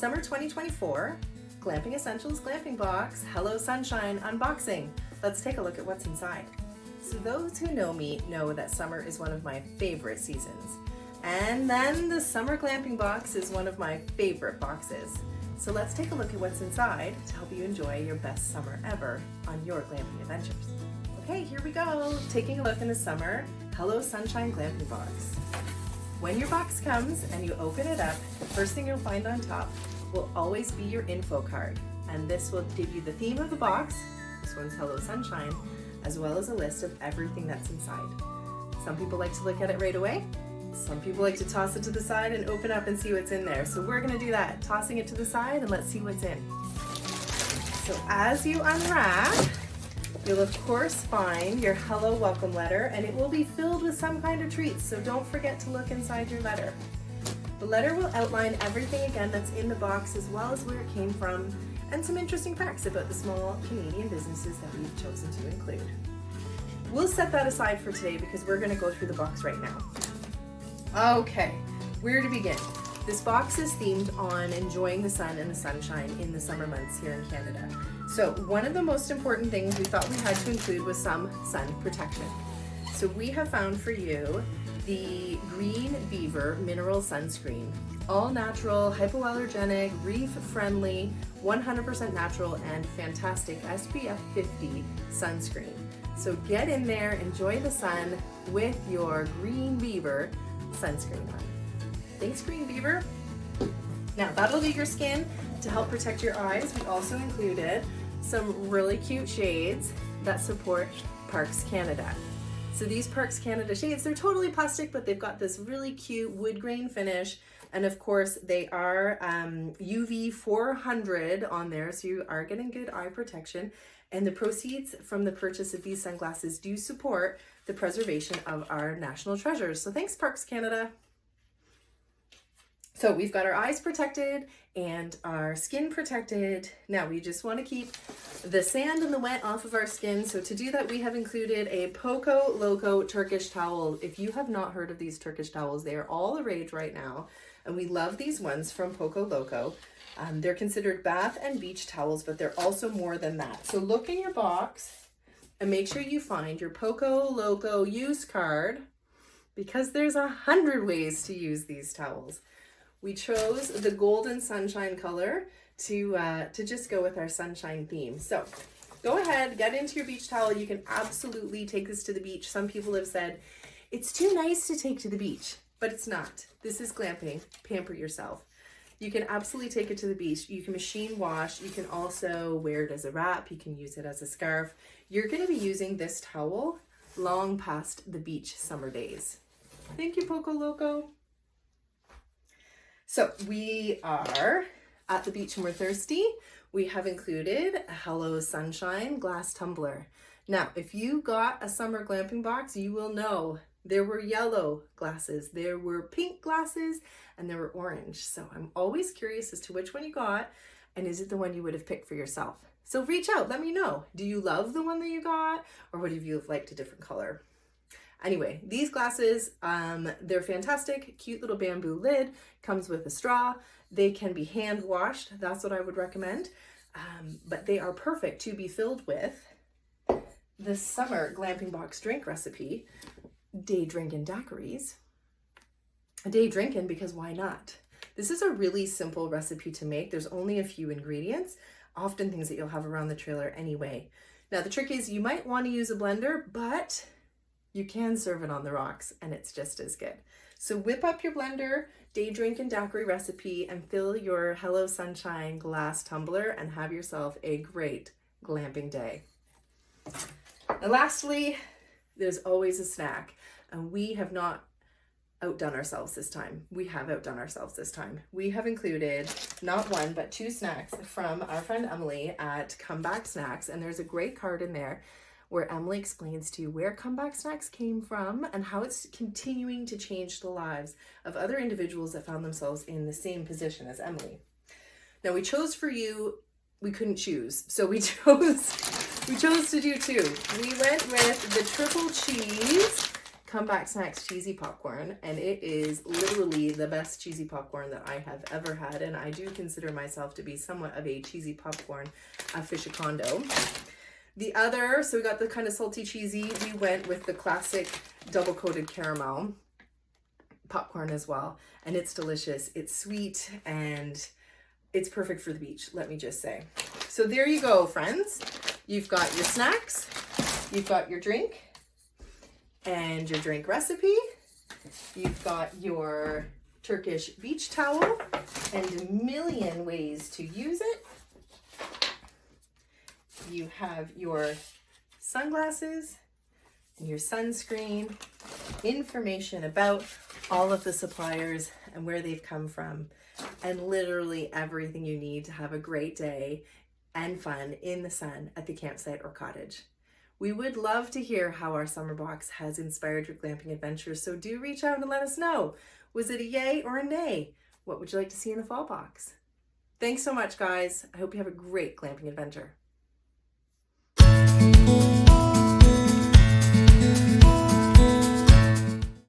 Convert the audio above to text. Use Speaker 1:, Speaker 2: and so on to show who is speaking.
Speaker 1: Summer 2024 Glamping Essentials Glamping Box Hello Sunshine unboxing. Let's take a look at what's inside. So those who know me know that summer is one of my favorite seasons. And then the Summer Glamping Box is one of my favorite boxes. So let's take a look at what's inside to help you enjoy your best summer ever on your glamping adventures. Okay, here we go. Taking a look in the Summer Hello Sunshine Glamping Box. When your box comes and you open it up, the first thing you'll find on top will always be your info card. And this will give you the theme of the box, this one's Hello Sunshine, as well as a list of everything that's inside. Some people like to look at it right away. Some people like to toss it to the side and open up and see what's in there. So we're gonna do that, tossing it to the side and let's see what's in. So as you unwrap, you'll of course find your hello welcome letter, and it will be filled with some kind of treats, so don't forget to look inside your letter. The letter will outline everything again that's in the box, as well as where it came from, and some interesting facts about the small Canadian businesses that we've chosen to include. We'll set that aside for today because we're gonna go through the box right now. Okay, where to begin? This box is themed on enjoying the sun and the sunshine in the summer months here in Canada. So one of the most important things we thought we had to include was some sun protection. So we have found for you the Green Beaver Mineral Sunscreen. All natural, hypoallergenic, reef friendly, 100% natural, and fantastic SPF 50 sunscreen. So get in there, enjoy the sun with your Green Beaver sunscreen on. Thanks, Green Beaver. Now that'll do your skin. To help protect your eyes, we also included some really cute shades that support Parks Canada. So these Parks Canada shades, they're totally plastic, but they've got this really cute wood grain finish. And of course they are UV 400 on there, so you are getting good eye protection. And the proceeds from the purchase of these sunglasses do support the preservation of our national treasures. So thanks, Parks Canada. So we've got our eyes protected and our skin protected. Now we just want to keep the sand and the wet off of our skin. So to do that, we have included a Poco Loco Turkish towel. If you have not heard of these Turkish towels, they are all the rage right now. And we love these ones from Poco Loco. They're considered bath and beach towels, but they're also more than that. So look in your box and make sure you find your Poco Loco use card, because there's 100 ways to use these towels. We chose the golden sunshine color to just go with our sunshine theme. So go ahead, get into your beach towel. You can absolutely take this to the beach. Some people have said, it's too nice to take to the beach, but it's not. This is glamping, pamper yourself. You can absolutely take it to the beach. You can machine wash. You can also wear it as a wrap. You can use it as a scarf. You're gonna be using this towel long past the beach summer days. Thank you, Poco Loco. So we are at the beach and we're thirsty. We have included a Hello Sunshine glass tumbler. Now, if you got a summer glamping box, you will know there were yellow glasses, there were pink glasses, and there were orange. So I'm always curious as to which one you got, and is it the one you would have picked for yourself? So reach out, let me know. Do you love the one that you got, or would you have liked a different color? Anyway, these glasses, they're fantastic. Cute little bamboo lid, comes with a straw. They can be hand washed. That's what I would recommend. But they are perfect to be filled with the Summer Glamping Box drink recipe, Day Drinkin' Daiquiris. Day drinkin' because why not? This is a really simple recipe to make. There's only a few ingredients, often things that you'll have around the trailer anyway. Now the trick is you might want to use a blender, but you can serve it on the rocks and it's just as good. So whip up your blender, Day Drinkin' Daiquiri recipe, and fill your Hello Sunshine glass tumbler and have yourself a great glamping day. And lastly, there's always a snack. And we have not outdone ourselves this time. We have outdone ourselves this time. We have included not one, but two snacks from our friend Emily at Comeback Snacks. And there's a great card in there where Emily explains to you where Comeback Snacks came from and how it's continuing to change the lives of other individuals that found themselves in the same position as Emily. Now we chose for you, we couldn't choose, so we chose to do two. We went with the triple cheese Comeback Snacks cheesy popcorn, and it is literally the best cheesy popcorn that I have ever had, and I do consider myself to be somewhat of a cheesy popcorn aficionado. The other, so we got the kind of salty cheesy, we went with the classic double coated caramel popcorn as well, and it's delicious. It's sweet and it's perfect for the beach, let me just say. So there you go, friends. You've got your snacks, you've got your drink and your drink recipe, you've got your Turkish beach towel and a million ways to use it. You have your sunglasses, your sunscreen, information about all of the suppliers and where they've come from, and literally everything you need to have a great day and fun in the sun at the campsite or cottage. We would love to hear how our summer box has inspired your glamping adventures, so do reach out and let us know. Was it a yay or a nay? What would you like to see in the fall box? Thanks so much, guys. I hope you have a great glamping adventure.